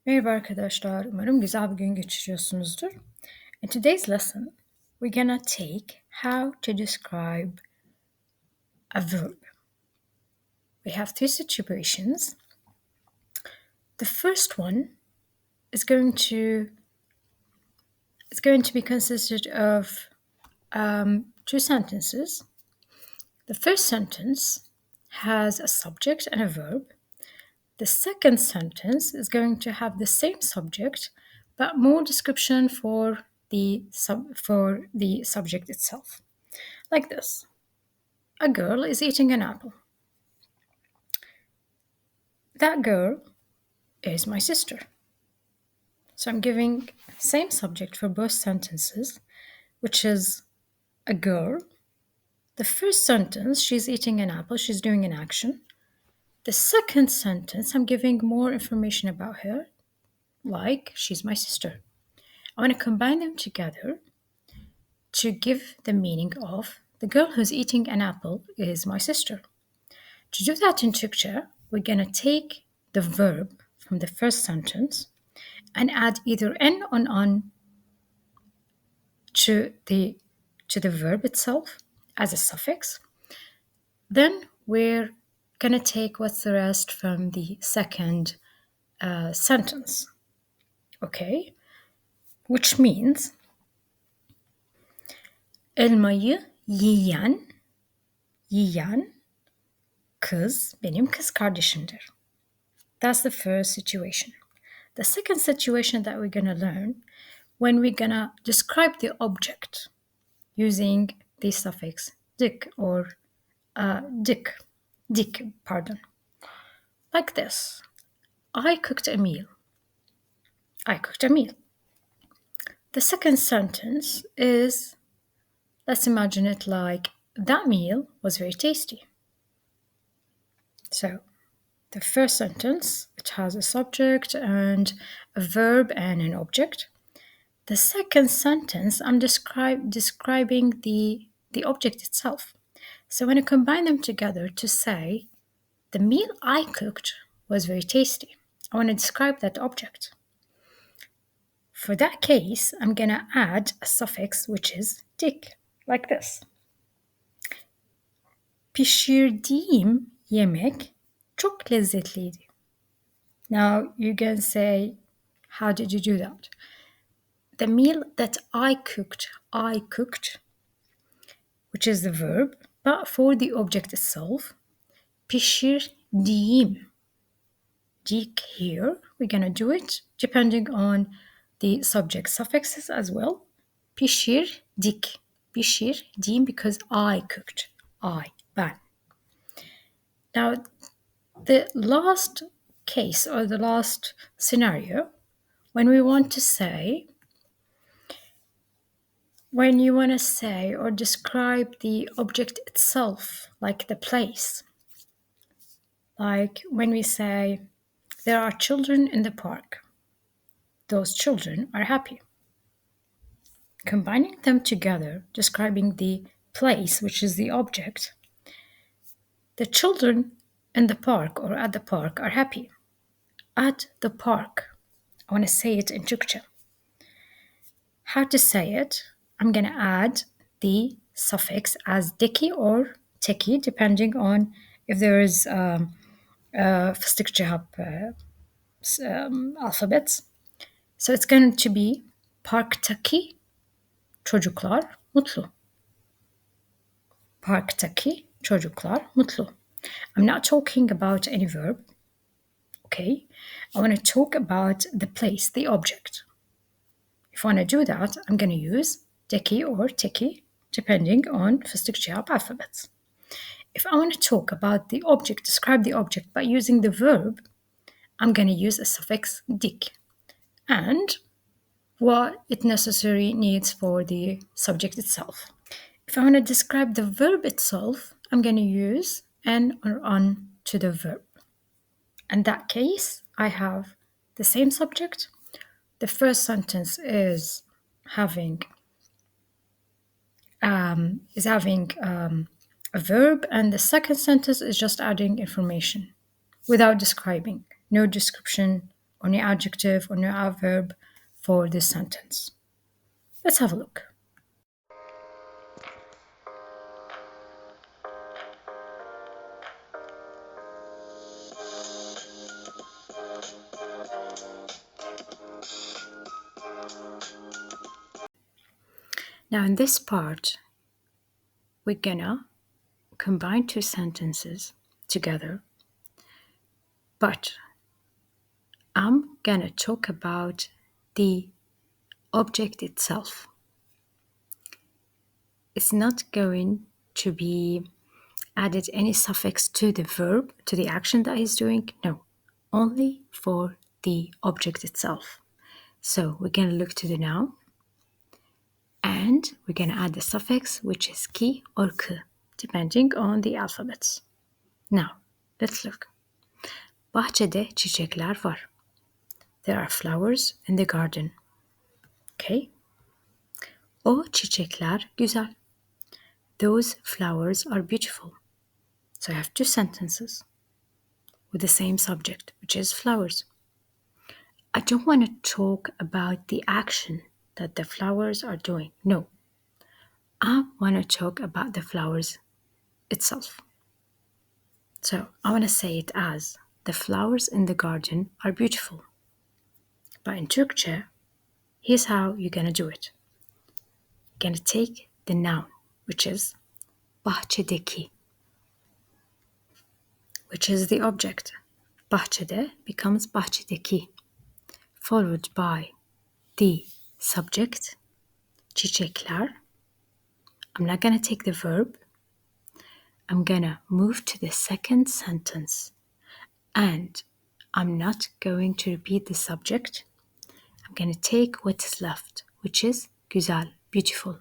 Merhaba arkadaşlar, umarım güzel bir gün geçiriyorsunuzdur. In today's lesson, we're gonna take how to describe a verb. We have three situations. The first one is going to be consisted of two sentences. The first sentence has a subject and a verb. The second sentence is going to have the same subject, but more description for the subject itself. Like this: a girl is eating an apple. That girl is my sister. So I'm giving same subject for both sentences, which is a girl. The first sentence, she's eating an apple, she's doing an action. The second sentence, I'm giving more information about her, like she's my sister. I want to combine them together to give the meaning of the girl who's eating an apple is my sister. To do that in Turkcell, we're going to take the verb from the first sentence and add either n or on to the verb itself as a suffix. Then we're going to take what's the rest from the second sentence. Okay? Which means elmayı yiyen kız benim kız kardeşimdir. That's the first situation. The second situation that we're going to learn when we're going to describe the object using the suffix dik or dik, pardon. Like this. I cooked a meal. I cooked a meal. The second sentence is, let's imagine it like, that meal was very tasty. So the first sentence, it has a subject and a verb and an object. The second sentence, I'm describing the object itself. So when I combine them together to say, the meal I cooked was very tasty, I want to describe that object. For that case, I'm going to add a suffix which is dik, like this. Pişirdiğim yemek çok lezzetliydi. Now you can say, how did you do that? The meal that I cooked, which is the verb, but for the object itself, pişirdiğim. Dik here, we're going to do it depending on the subject suffixes as well. Pişirdik. Pişirdiğim because I cooked. Ben. Now, the last case or the last scenario, when you want to say or describe the object itself, like the place, like when we say, there are children in the park. Those children are happy. Combining them together, describing the place, which is the object, the children in the park or at the park are happy. At the park. I want to say it in Turkcell. How to say it? I'm going to add the suffix as diki or teki, depending on if there is fıstık cevap alphabets. So it's going to be parktaki çocuklar mutlu. Parktaki çocuklar mutlu. I'm not talking about any verb. Okay? I want to talk about the place, the object. If I want to do that, I'm going to use deki or teki, depending on fıstık cevap alphabets. If I want to talk about the object, describe the object by using the verb, I'm going to use a suffix dik and what it necessarily needs for the subject itself. If I want to describe the verb itself, I'm going to use an or on to the verb. In that case, I have the same subject. The first sentence is having a verb, and the second sentence is just adding information without describing. No description or new adjective or new adverb for this sentence. Let's have a look. Now in this part, we're gonna combine two sentences together, but I'm gonna talk about the object itself. It's not going to be added any suffix to the verb, to the action that he's doing. No, only for the object itself. So we're going to look to the noun and we're going to add the suffix, which is ki or k, depending on the alphabets. Now, let's look. Bahçede çiçekler var. There are flowers in the garden. Okay? O çiçekler güzel. Those flowers are beautiful. So I have two sentences with the same subject, which is flowers. I don't want to talk about the action that the flowers are doing. No. I want to talk about the flowers itself. So I want to say it as the flowers in the garden are beautiful. But in Turkce, here's how you're going to do it. You're going to take the noun, which is bahçedeki, which is the object. Bahçede becomes bahçedeki, followed by the subject, çiçekler. I'm not going to take the verb. I'm going to move to the second sentence and I'm not going to repeat the subject. I'm going to take what is left, which is güzel, beautiful.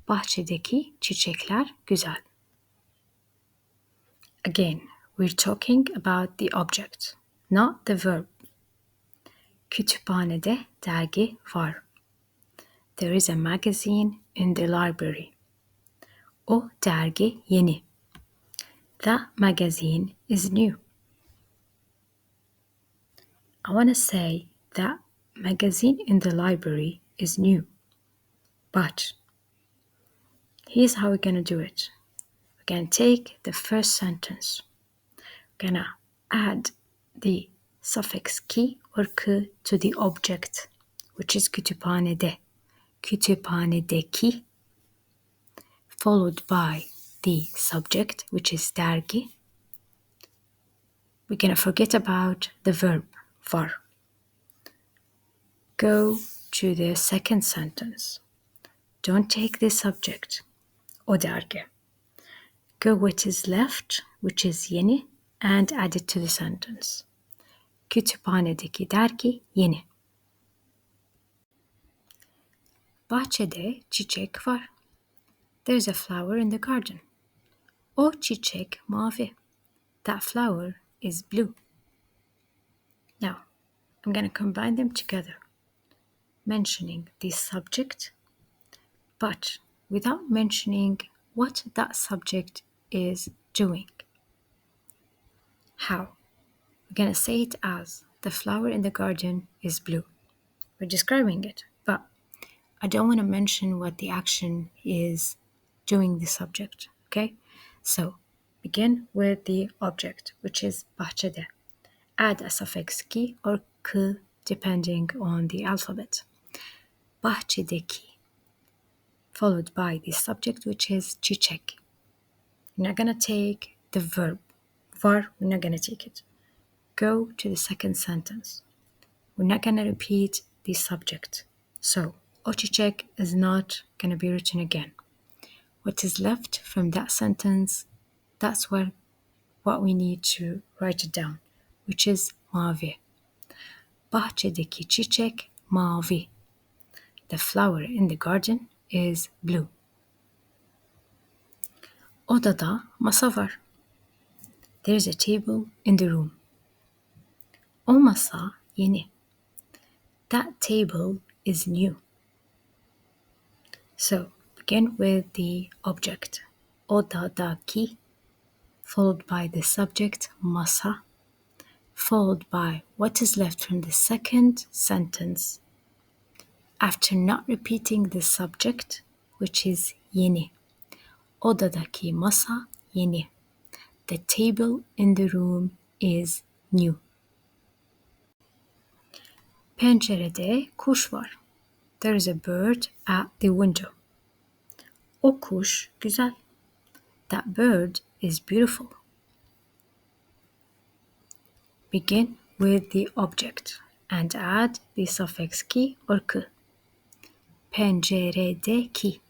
Bahçedeki çiçekler güzel. Again, we're talking about the object, not the verb. Kütüphanede dergi var. There is a magazine in the library. O dergi yeni. That magazine is new. I want to say that magazine in the library is new. But here's how we're going to do it. We're going to take the first sentence. We're going to add the suffix ki or k to the object, which is kütüphanede. Kütüphanedeki, followed by the subject, which is dergi. We're going to forget about the verb, var. Go to the second sentence. Don't take the subject, o dergi. Go what is left, which is yeni, and add it to the sentence. Kütüphanedeki dergi yeni. Bahçede çiçek var. There's a flower in the garden. O çiçek mavi. That flower is blue. Now, I'm going to combine them together, mentioning the subject, but without mentioning what that subject is doing. How? We're going to say it as the flower in the garden is blue. We're describing it, but I don't want to mention what the action is doing the subject, okay? So, begin with the object, which is bahçede. Add a suffix ki or k depending on the alphabet. Bahçedeki, followed by the subject, which is çiçek. We're not going to take the verb. Var, we're not going to take it. Go to the second sentence. We're not going to repeat the subject. So, o çiçek is not going to be written again. What is left from that sentence, that's what we need to write it down, which is mavi. Bahçedeki çiçek mavi. The flower in the garden is blue. Odada masa var. There's a table in the room. O masa yeni. That table is new. So begin with the object. Odadaki, followed by the subject masa. followed by what is left from the second sentence after not repeating the subject, which is yeni. Odadaki masa yeni. The table in the room is new. Pencerede kuş var. There is a bird at the window. O kuş güzel. That bird is beautiful. Begin with the object and add the suffix ki or k. Penceredeki,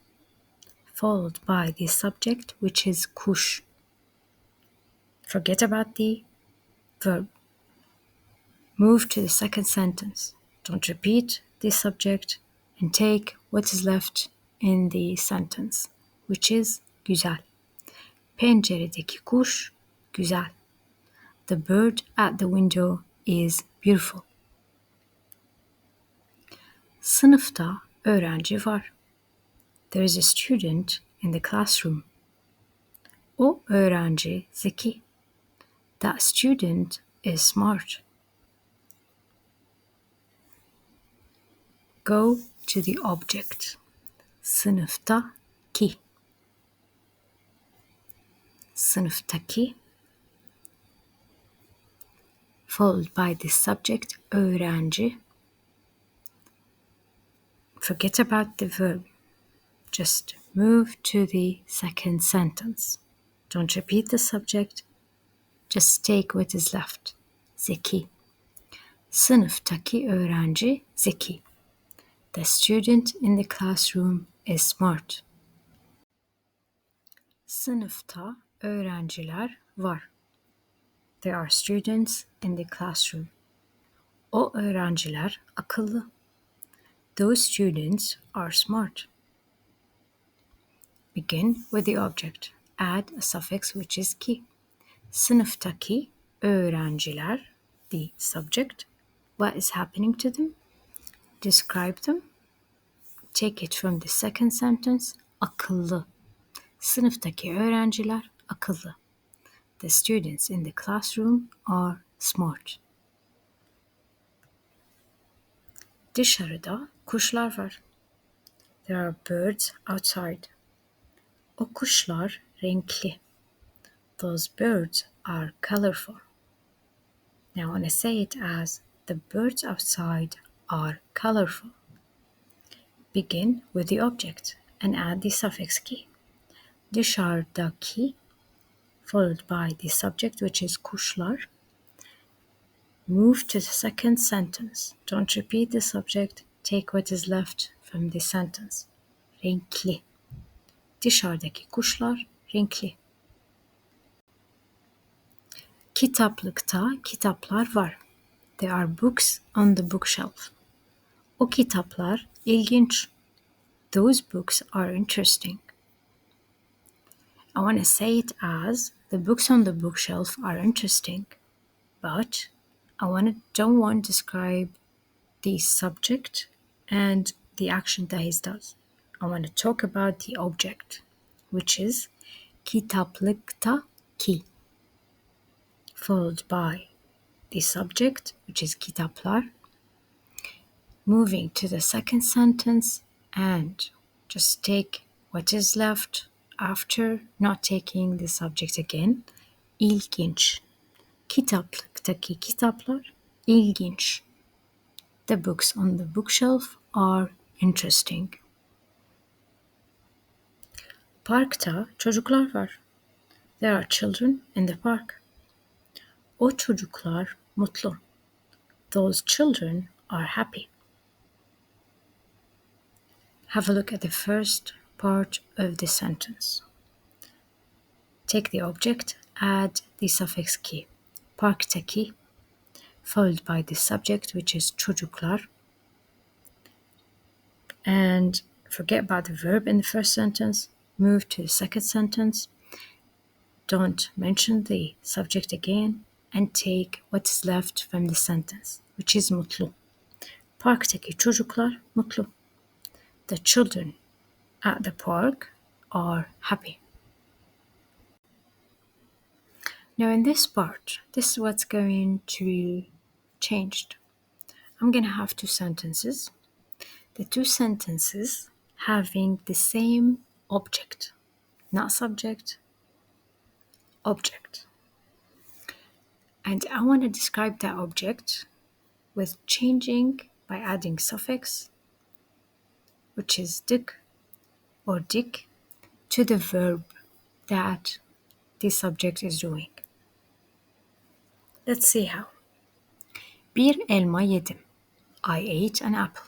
followed by the subject, which is kuş. Forget about the verb. Move to the second sentence. Don't repeat the subject and take what is left in the sentence, which is güzel. Penceredeki kuş güzel. The bird at the window is beautiful. Sınıfta öğrenci var. There is a student in the classroom. O öğrenci zeki. That student is smart. Go to the object. Sınıftaki. Sınıftaki, followed by the subject öğrenci. Forget about the verb. Just move to the second sentence. Don't repeat the subject. Just take what is left. Zeki. Sınıftaki öğrenci zeki. The student in the classroom is smart. Sınıfta öğrenciler var. There are students in the classroom. O öğrenciler akıllı. Those students are smart. Begin with the object. Add a suffix which is ki. Sınıftaki öğrenciler, the subject. What is happening to them? Describe them. Take it from the second sentence. Akıllı. Sınıftaki öğrenciler akıllı. The students in the classroom are smart. Dışarıda kuşlar var. There are birds outside. O kuşlar renkli. Those birds are colorful. Now I want to say it as the birds outside are colorful. Begin with the object and add the suffix ki. Dışarıdaki, followed by the subject, which is kuşlar. Move to the second sentence. Don't repeat the subject. Take what is left from the sentence. Renkli. Dışarıdaki kuşlar renkli. Kitaplıkta kitaplar var. There are books on the bookshelf. O kitaplar ilginç. Those books are interesting. I want to say it as the books on the bookshelf are interesting, but don't want to describe the subject and the action that he does. I want to talk about the object, which is kitaplıkta ki, followed by the subject, which is kitaplar, moving to the second sentence and just take what is left after not taking the subject again. İlginç. Kitaplıktaki kitaplar ilginç. The books on the bookshelf are interesting. Parkta çocuklar var. There are children in the park. O çocuklar mutlu. Those children are happy. Have a look at the first part of the sentence. Take the object, add the suffix ki. Parktaki, followed by the subject, which is çocuklar. And forget about the verb in the first sentence. Move to the second sentence. Don't mention the subject again and take what is left from the sentence, which is mutlu. Parktaki çocuklar mutlu. The children at the park are happy. Now in this part, this is what's going to be changed. I'm going to have two sentences. The two sentences having the same object, not subject, object. And I want to describe that object with changing by adding suffix, which is dik or dik, to the verb that the subject is doing. Let's see how. Bir elma yedim. I ate an apple.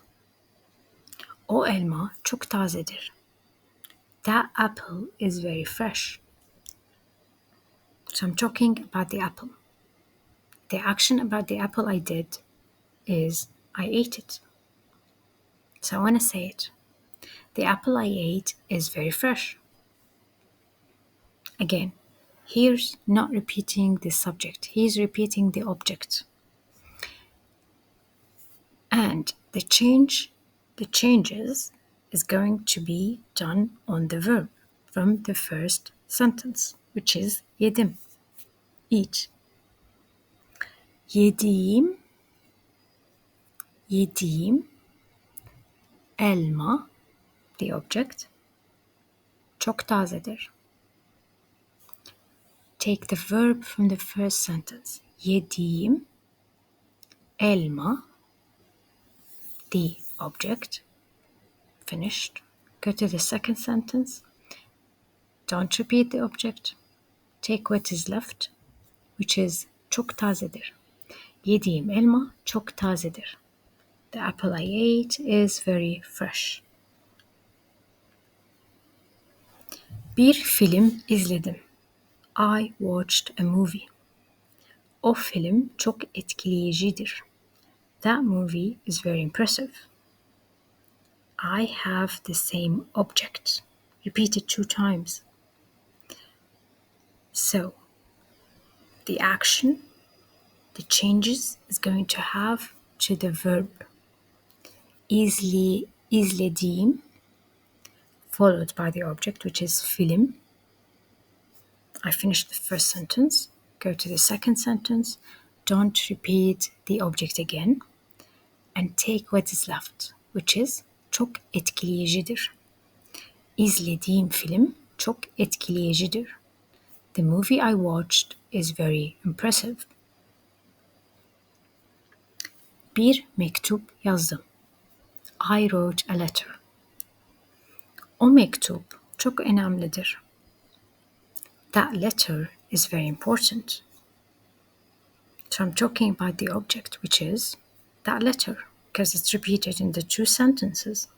O elma çok tazedir. That apple is very fresh. So I'm talking about the apple. The action about the apple I did is I ate it. So I want to say it. The apple I ate is very fresh. Again, here's not repeating the subject. He's repeating the object. And the changes is going to be done on the verb from the first sentence, which is yedim, eat. Yediğim, elma, the object, çok tazedir. Take the verb from the first sentence. Yediğim, elma, the object, finished. Go to the second sentence. Don't repeat the object. Take what is left, which is çok tazedir. Yediğim elma çok tazedir. The apple I ate is very fresh. Bir film izledim. I watched a movie. O film çok etkileyicidir. That movie is very impressive. I have the same object. Repeat it 2 times. So, the action, the changes is going to have to the verb. İzlediğim, followed by the object, which is film. I finished the first sentence. Go to the second sentence. Don't repeat the object again. And take what is left, which is çok etkileyicidir. İzlediğim film çok etkileyicidir. The movie I watched is very impressive. Bir mektup yazdım. I wrote a letter. O mektup çok önemlidir. That letter is very important. So I'm talking about the object, which is that letter, because it's repeated in the 2 sentences.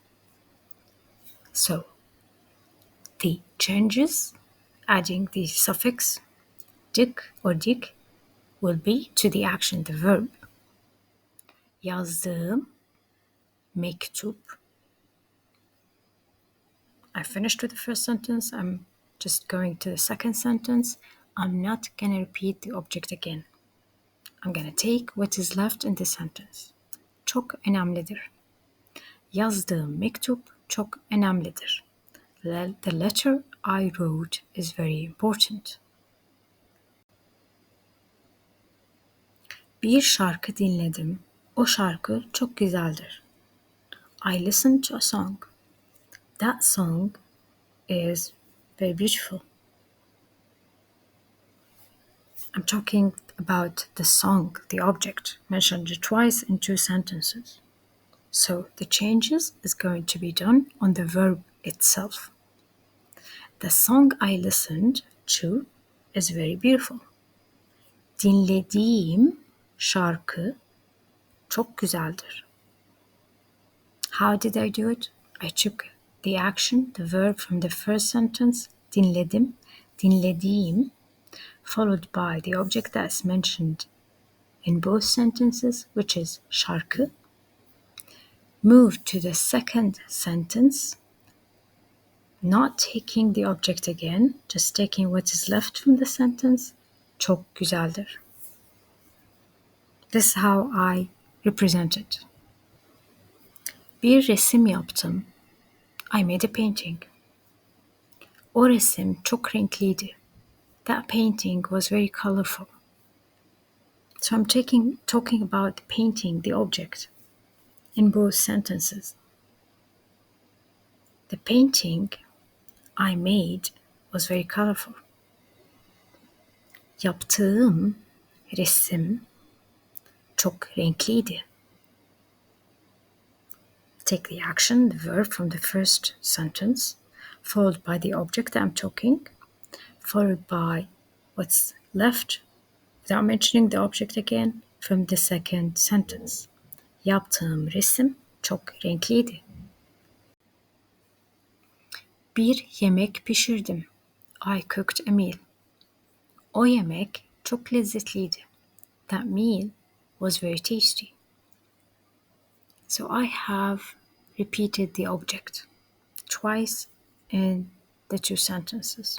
So, the changes, adding the suffix dik or dik, will be to the action, the verb. Yazdığım mektup. I finished with the first sentence. I'm just going to the second sentence. I'm not going to repeat the object again. I'm going to take what is left in the sentence. Çok önemlidir. Yazdığım mektup çok önemlidir. The letter I wrote is very important. Bir şarkı dinledim. O şarkı çok güzeldir. I listened to a song. That song is very beautiful. I'm talking about the song, the object, mentioned twice in 2 sentences. So the changes is going to be done on the verb itself. The song I listened to is very beautiful. Dinlediğim şarkı çok güzeldir. How did I do it? I took the action, the verb from the first sentence, dinledim, dinlediğim, followed by the object that's mentioned in both sentences, which is şarkı. Moved to the second sentence, not taking the object again, just taking what is left from the sentence, çok güzeldir. This is how I represent it. Bir resim yaptım. I made a painting. O resim çok renkliydi. That painting was very colorful. So I'm talking about the painting, the object, in both sentences. The painting I made was very colorful. Yaptığım resim çok renkliydi. Take the action, the verb from the first sentence, followed by the object that I'm talking, followed by what's left without mentioning the object again from the second sentence. Yaptığım resim çok renkliydi. Bir yemek pişirdim. I cooked a meal. O yemek çok lezzetliydi. That meal was very tasty. So I have repeated the object twice in the two sentences.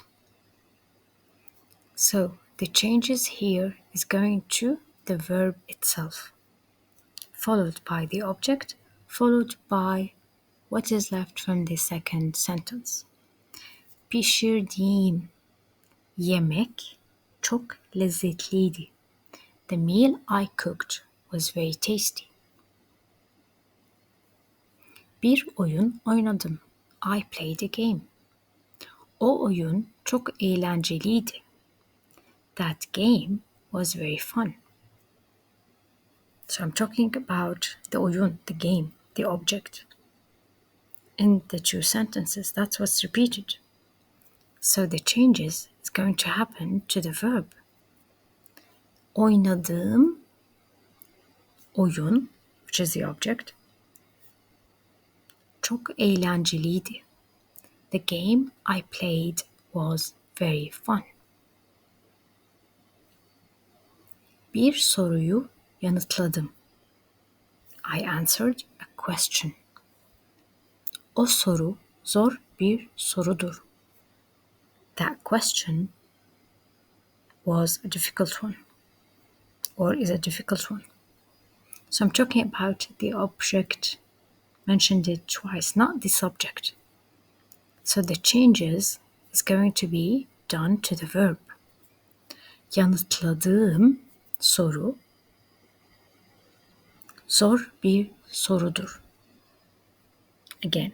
So the changes here is going to the verb itself, followed by the object, followed by what is left from the second sentence. Pişirdiğim yemek çok lezzetliydi. The meal I cooked was very tasty. Bir oyun oynadım. I played a game. O oyun çok eğlenceliydi. That game was very fun. So I'm talking about the oyun, the game, the object. In the two sentences, that's what's repeated. So the changes is going to happen to the verb. Oynadığım oyun, which is the object, çok eğlenceliydi. The game I played was very fun. Bir soruyu yanıtladım. I answered a question. O soru zor bir sorudur. That question was a difficult one, or is a difficult one. So I'm talking about the object, mentioned it twice, not the subject. So the changes is going to be done to the verb. Yanıtladığım soru zor bir sorudur. Again,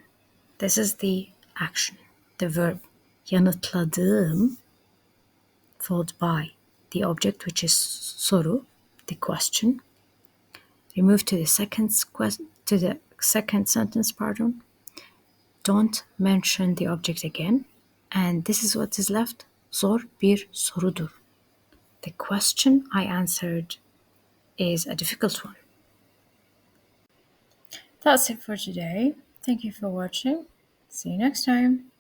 this is the action, the verb. Yanıtladığım followed by the object, which is soru, the question. We move to the second sentence, pardon. Don't mention the object again. And this is what is left. Zor bir sorudur. The question I answered is a difficult one. That's it for today. Thank you for watching. See you next time.